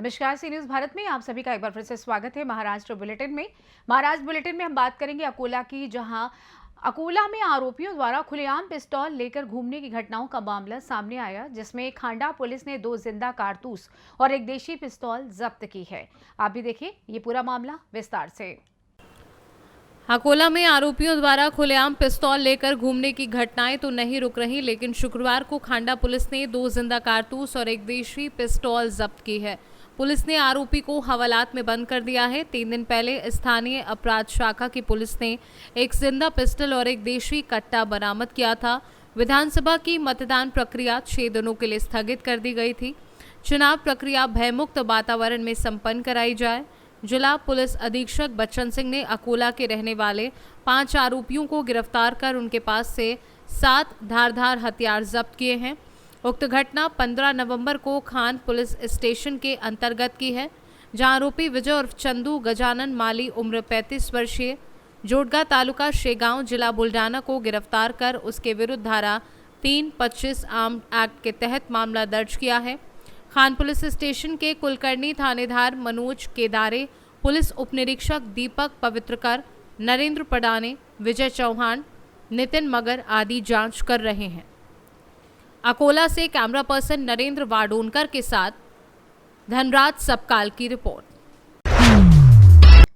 नमस्कार, सी न्यूज़ भारत में आप सभी का एक बार फिर से स्वागत है। महाराष्ट्र बुलेटिन में हम बात करेंगे अकोला की, जहां अकोला में आरोपियों द्वारा खुलेआम पिस्तौल लेकर घूमने की घटनाओं का मामला सामने आया, जिसमें खांडा पुलिस ने 2 जिंदा कारतूस और एक देशी पिस्तौल जब्त की है। आप भी देखिए ये पूरा मामला विस्तार से। अकोला में आरोपियों द्वारा खुलेआम पिस्तौल लेकर घूमने की घटनाएं तो नहीं रुक रही, लेकिन शुक्रवार को खांडा पुलिस ने 2 जिंदा कारतूस और एक देशी पिस्तौल जब्त की है। पुलिस ने आरोपी को हवालात में बंद कर दिया है। 3 दिन पहले स्थानीय अपराध शाखा की पुलिस ने एक जिंदा पिस्टल और एक देशी कट्टा बरामद किया था। विधानसभा की मतदान प्रक्रिया 6 दिनों के लिए स्थगित कर दी गई थी। चुनाव प्रक्रिया भयमुक्त वातावरण में संपन्न कराई जाए। जिला पुलिस अधीक्षक बच्चन सिंह ने अकोला के रहने वाले 5 आरोपियों को गिरफ्तार कर उनके पास से 7 धारदार हथियार जब्त किए हैं। उक्त घटना 15 नवंबर को खान पुलिस स्टेशन के अंतर्गत की है, जहां आरोपी विजय उर्फ चंदू गजानन माली उम्र 35 वर्षीय जोडगा तालुका शेगांव जिला बुल्ढाना को गिरफ्तार कर उसके विरुद्ध धारा 325 आर्म एक्ट के तहत मामला दर्ज किया है। खान पुलिस स्टेशन के कुलकर्णी थानेदार मनोज केदारे, पुलिस उपनिरीक्षक दीपक पवित्रकर, नरेंद्र पडाने, विजय चौहान, नितिन मगर आदि जांच कर रहे हैं। अकोला से कैमरा पर्सन नरेंद्र वाडोनकर के साथ धनराज सपकाल की रिपोर्ट।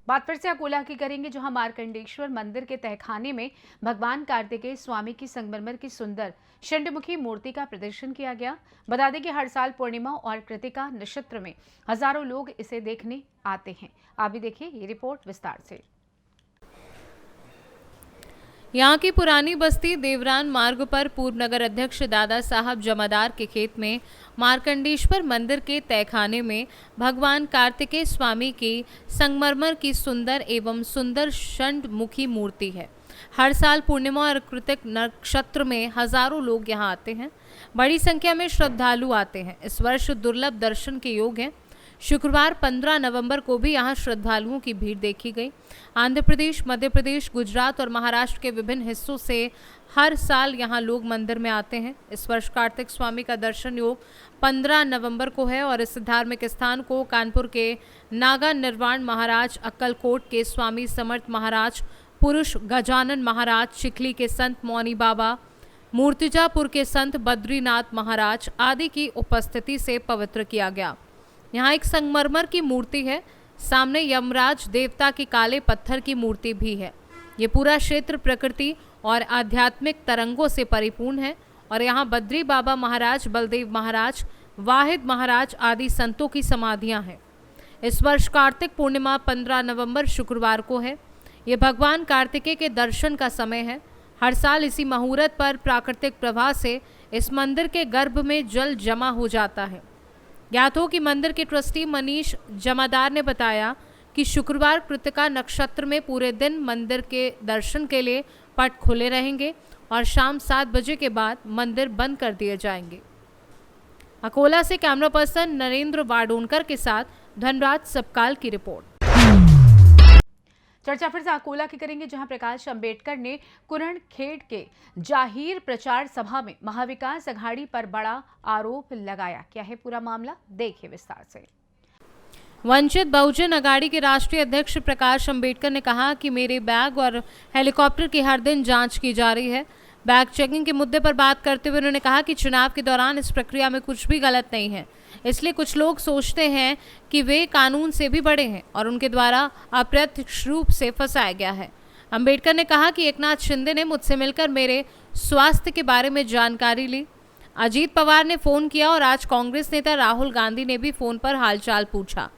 बात फिर से अकोला की करेंगे, जहां मार्कंडेश्वर मंदिर के तहखाने में भगवान कार्तिकेय स्वामी की संगमरमर की सुंदर षंडमुखी मूर्ति का प्रदर्शन किया गया। बता दें कि हर साल पूर्णिमा और कृतिका नक्षत्र में हजारों लोग इसे देखने आते हैं। आप भी देखिए ये रिपोर्ट विस्तार से। यहाँ की पुरानी बस्ती देवरान मार्ग पर पूर्व नगर अध्यक्ष दादा साहब जमादार के खेत में मार्कंडेश्वर मंदिर के तहखाने में भगवान कार्तिकेय स्वामी की संगमरमर की सुंदर एवं सुंदर षंडमुखी मूर्ति है। हर साल पूर्णिमा और कृतिक नक्षत्र में हजारों लोग यहाँ आते हैं। बड़ी संख्या में श्रद्धालु आते हैं। इस वर्ष दुर्लभ दर्शन के योग हैं। शुक्रवार 15 नवंबर को भी यहाँ श्रद्धालुओं की भीड़ देखी गई। आंध्र प्रदेश, मध्य प्रदेश, गुजरात और महाराष्ट्र के विभिन्न हिस्सों से हर साल यहाँ लोग मंदिर में आते हैं। इस वर्ष कार्तिक स्वामी का दर्शन योग 15 नवंबर को है और इस धार्मिक स्थान को कानपुर के नागा निर्वाण महाराज, अक्कलकोट के स्वामी समर्थ महाराज, पुरुष गजानन महाराज, चिखली के संत मौनी बाबा, मूर्तिजापुर के संत बद्रीनाथ महाराज आदि की उपस्थिति से पवित्र किया गया। यहाँ एक संगमरमर की मूर्ति है। सामने यमराज देवता की काले पत्थर की मूर्ति भी है। ये पूरा क्षेत्र प्रकृति और आध्यात्मिक तरंगों से परिपूर्ण है और यहाँ बद्री बाबा महाराज, बलदेव महाराज, वाहिद महाराज आदि संतों की समाधियाँ हैं। इस वर्ष कार्तिक पूर्णिमा 15 नवंबर शुक्रवार को है। ये भगवान कार्तिकेय के दर्शन का समय है। हर साल इसी मुहूर्त पर प्राकृतिक प्रवाह से इस मंदिर के गर्भ में जल जमा हो जाता है। ज्ञात हो कि मंदिर के ट्रस्टी मनीष जमादार ने बताया कि शुक्रवार कृतिका नक्षत्र में पूरे दिन मंदिर के दर्शन के लिए पट खुले रहेंगे और शाम 7 बजे के बाद मंदिर बंद कर दिए जाएंगे। अकोला से कैमरा पर्सन नरेंद्र वाडोनकर के साथ धनराज सपकाल की रिपोर्ट। चर्चा फिर से अकोला की करेंगे, जहां प्रकाश अंबेडकर ने कुरणखेड़ के जाहिर प्रचार सभा में महाविकास अघाड़ी पर बड़ा आरोप लगाया। क्या है पूरा मामला, देखिए विस्तार से। वंचित बहुजन अघाड़ी के राष्ट्रीय अध्यक्ष प्रकाश अंबेडकर ने कहा कि मेरे बैग और हेलीकॉप्टर की हर दिन जांच की जा रही है। बैग चेकिंग के मुद्दे पर बात करते हुए उन्होंने कहा कि चुनाव के दौरान इस प्रक्रिया में कुछ भी गलत नहीं है, इसलिए कुछ लोग सोचते हैं कि वे कानून से भी बड़े हैं और उनके द्वारा अप्रत्यक्ष रूप से फंसाया गया है। अंबेडकर ने कहा कि एकनाथ शिंदे ने मुझसे मिलकर मेरे स्वास्थ्य के बारे में जानकारी ली। अजीत पवार ने फोन किया और आज कांग्रेस नेता राहुल गांधी ने भी फोन पर हालचाल पूछा,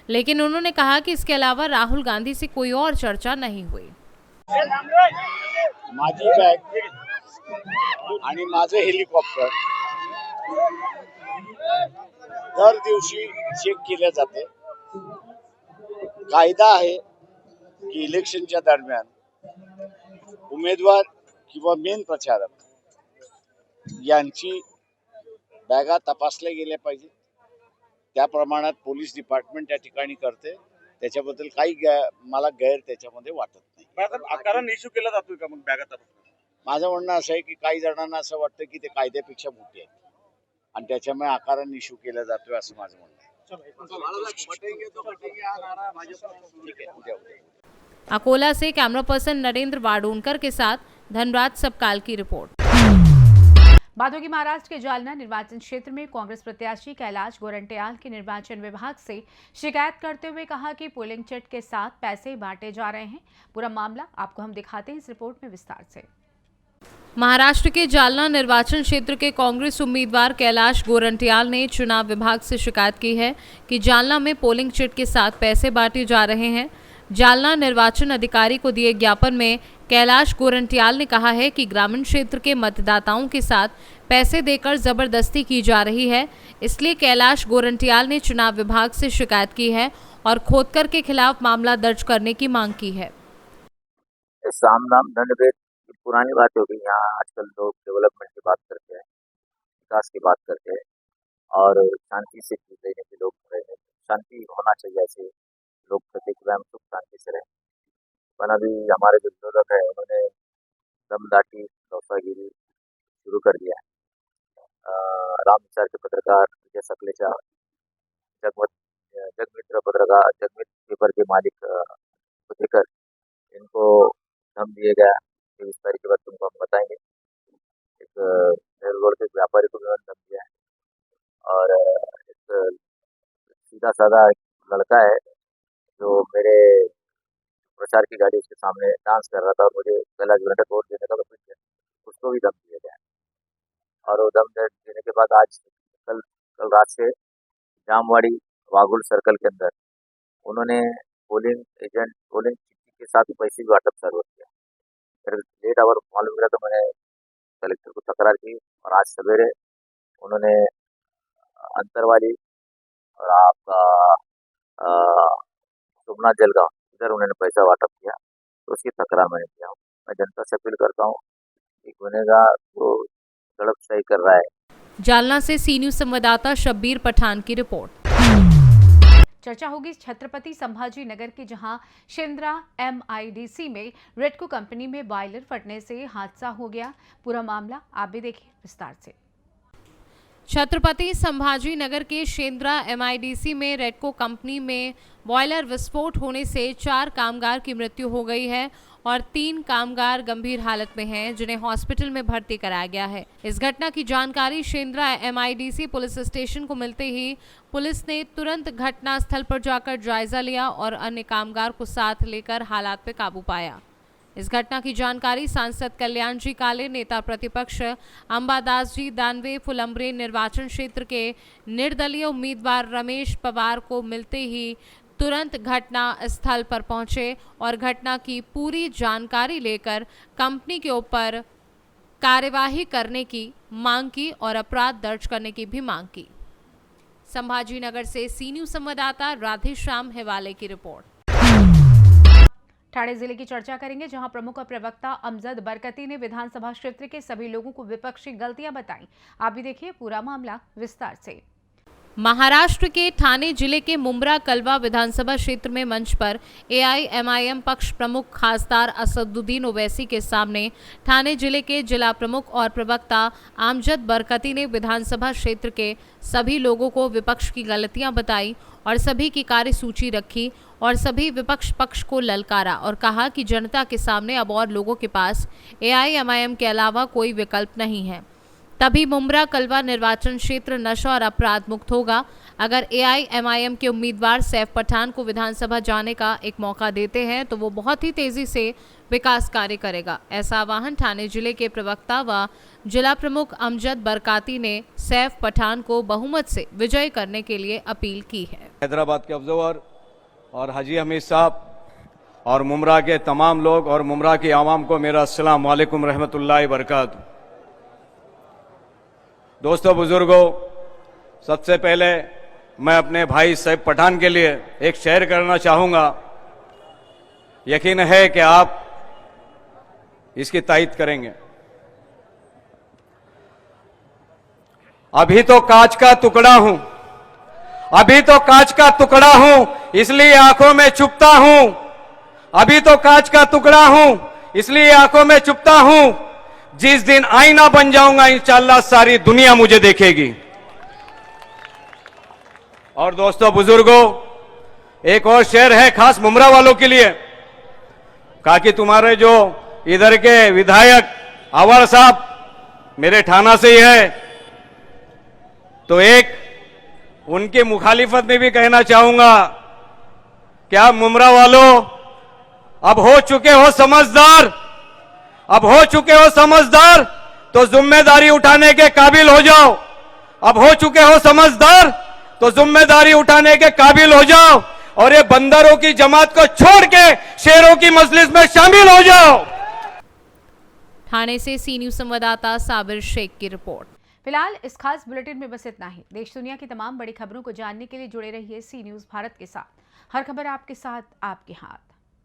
लेकिन उन्होंने कहा कि इसके अलावा राहुल गांधी से कोई और चर्चा नहीं हुई। माझी बॅग आणि माझे हेलिकॉप्टर दर दिवशी चेक केले जाते। कायदा आहे की इलेक्शनच्या दरम्यान उमेदवार किंवा मेन प्रचारक यांची बॅगा तपासल्या गेल्या पाहिजे। त्या प्रमाणात पोलीस डिपार्टमेंट त्या ठिकाणी करते। त्याच्याबद्दल काही मला गैर त्याच्यामध्ये वाटत नाही। आकाराने इश्यू केला जातोय का मग बॅगा तपासणं? माझं म्हणणं असं आहे की काही जणांना असं वाटतं की ते कायद्यापेक्षा मोठे आहेत आणि त्याच्यामुळे आकाराने इश्यू केला जातोय असं माझं म्हणणं आहे। बटेंगे तो बटेंगे आ रहा भाजपा। ठीक है, उद्या उद्या। अकोला से कैमरा पर्सन नरेंद्र वाडूनकर के साथ धनराज सबकाल की रिपोर्ट। बात होगी महाराष्ट्र के जालना निर्वाचन क्षेत्र में कांग्रेस प्रत्याशी कैलाश गोरंट्याल की निर्वाचन विभाग से शिकायत करते हुए कहा कि पोलिंग चिट के साथ पैसे बांटे जा रहे हैं। पूरा मामला आपको हम दिखाते हैं इस रिपोर्ट में विस्तार से। महाराष्ट्र के जालना निर्वाचन क्षेत्र के कांग्रेस उम्मीदवार कैलाश गोरंट्याल ने चुनाव विभाग से शिकायत की है कि जालना में पोलिंग चिट के साथ पैसे बांटे जा रहे हैं। जालना निर्वाचन अधिकारी को दिए ज्ञापन में कैलाश गोरंट्याल ने कहा है कि ग्रामीण क्षेत्र के मतदाताओं के साथ पैसे देकर जबरदस्ती की जा रही है। इसलिए कैलाश गोरंट्याल ने चुनाव विभाग से शिकायत की है और खोदकर के खिलाफ मामला दर्ज करने की मांग की है। साम नाम दंड भेद पुरानी बात हो गई। यहाँ आजकल लोग डेवलपमेंट की बात करते हैं, विकास की बात करते हैं और शांति से रहने के लोग रहे। शांति होना चाहिए, ऐसे लोग प्रतिक्रिया सुख शांति से रहे। पर अभी हमारे जो विरोधक है उन्होंने दमदाटी गौसागिरी शुरू कर दिया है। राम विचार के पत्रकार विजय सकलेचा, जगमित्र पत्रकार, जगमित्र पेपर के मालिक पुतेकर, इनको धम दिए गया। 23 तारीख के बाद तुमको हम बताएंगे। एक रोड के व्यापारी को भी धम दिया है और एक सीधा साधा लड़का है जो मेरे प्रचार की गाड़ी उसके सामने डांस कर रहा था और मुझे कैलाश गोरंट्याल वोट देने का पीछे किया, उसको भी दम दिया गया। और वो दम देने के बाद आज कल रात से जामवाड़ी वागुल सर्कल के अंदर उन्होंने पोलिंग चिट्ठी के साथ पैसे भी वाटप चालू किया। फिर लेट आवर मालूम मिला तो मैंने कलेक्टर को तकरार की और आज सवेरे उन्होंने अंतरवाली और आपका सोमनाथ जलगांव इधर उन्होंने पैसा वाटप किया, तो उसकी तकरार मैंने किया हूँ। मैं जनता से अपील करता हूँ कि गुनहगार को तड़प सही कर रहा है। जालना से सी न्यूज संवाददाता शब्बीर पठान की रिपोर्ट। चर्चा होगी छत्रपति संभाजी नगर की, जहां शेंद्रा MIDC में रेडको कंपनी में बॉयलर फटने से हादसा हो गया। पूरा मामला आप भी देखिए विस्तार से। छत्रपति संभाजी नगर के शेंद्रा MIDC में रेडको कंपनी में बॉयलर विस्फोट होने से 4 कामगार की मृत्यु हो गई है और 3 कामगार गंभीर हालत में हैं, जिन्हें हॉस्पिटल में भर्ती कराया गया है। इस घटना की जानकारी शेंद्रा MIDC पुलिस स्टेशन को मिलते ही पुलिस ने तुरंत घटना स्थल पर जाकर जायजा लिया और अन्य कामगार को साथ लेकर हालात पर काबू पाया। इस घटना की जानकारी सांसद कल्याण जी काले, नेता प्रतिपक्ष अंबादास जी दानवे फुलंब्रे निर्वाचन क्षेत्र के निर्दलीय उम्मीदवार रमेश पवार को मिलते ही तुरंत घटना स्थल पर पहुंचे और घटना की पूरी जानकारी लेकर कंपनी के ऊपर कार्यवाही करने की मांग की और अपराध दर्ज करने की भी मांग की। संभाजी नगर से सी न्यूज संवाददाता राधेश्याम हेवाले की रिपोर्ट। ठाणे जिले की चर्चा करेंगे, जहां प्रमुख प्रवक्ता अमजद बरकती ने विधानसभा क्षेत्र के सभी लोगों को विपक्षी गलतियां बताई। आप भी देखिए पूरा मामला विस्तार से। महाराष्ट्र के ठाणे जिले के मुंब्रा कलवा विधानसभा क्षेत्र में मंच पर AIMIM पक्ष प्रमुख खासदार असदुद्दीन ओवैसी के सामने ठाणे जिले के जिला प्रमुख और प्रवक्ता आमजद बरकती ने विधानसभा क्षेत्र के सभी लोगों को विपक्ष की गलतियां बताई और सभी की कार्यसूची रखी और सभी विपक्ष पक्ष को ललकारा और कहा कि जनता के सामने अब और लोगों के पास AIMIM के अलावा कोई विकल्प नहीं है। तभी मुंब्रा कलवा निर्वाचन क्षेत्र नशा और अपराध मुक्त होगा अगर AIMIM के उम्मीदवार सैफ पठान को विधानसभा जाने का एक मौका देते हैं तो वो बहुत ही तेजी से विकास कार्य करेगा। ऐसा आह्वान ठाणे जिले के प्रवक्ता व जिला प्रमुख अमजद बरकाती ने सैफ पठान को बहुमत से विजय करने के लिए अपील की है। हैदराबाद के ऑब्जर्वर और हाजी हमीद साहब और मुंब्रा के तमाम लोग और मुंब्रा की आवाम को मेरा अस्सलाम वालेकुम रहमतुल्लाहि बरकातहू। दोस्तों बुजुर्गों, सबसे पहले मैं अपने भाई सैफ पठान के लिए एक शेयर करना चाहूंगा। यकीन है कि आप इसकी तायीद करेंगे। अभी तो कांच का टुकड़ा हूं, अभी तो कांच का टुकड़ा हूं, इसलिए आंखों में चुभता हूं। अभी तो कांच का टुकड़ा हूं, इसलिए आंखों में चुभता हूं। जिस दिन आईना बन जाऊंगा इंशाअल्लाह सारी दुनिया मुझे देखेगी। और दोस्तों बुजुर्गों, एक और शेर है खास मुमरा वालों के लिए। कहा कि तुम्हारे जो इधर के विधायक आवार साहब मेरे थाना से ही है, तो एक उनकी मुखालिफत में भी कहना चाहूंगा, क्या मुमरा वालों अब हो चुके हो समझदार, अब हो चुके हो समझदार, तो जिम्मेदारी उठाने के काबिल हो जाओ। अब हो चुके हो समझदार तो जिम्मेदारी उठाने के काबिल हो जाओ और ये बंदरों की जमात को छोड़ के शेरों की मजलिस में शामिल हो जाओ। ठाणे से सी न्यूज संवाददाता साबिर शेख की रिपोर्ट। फिलहाल इस खास बुलेटिन में बस इतना ही। देश दुनिया की तमाम बड़ी खबरों को जानने के लिए जुड़े रहिए सी न्यूज भारत के साथ। हर खबर आपके साथ, आपके हाथ।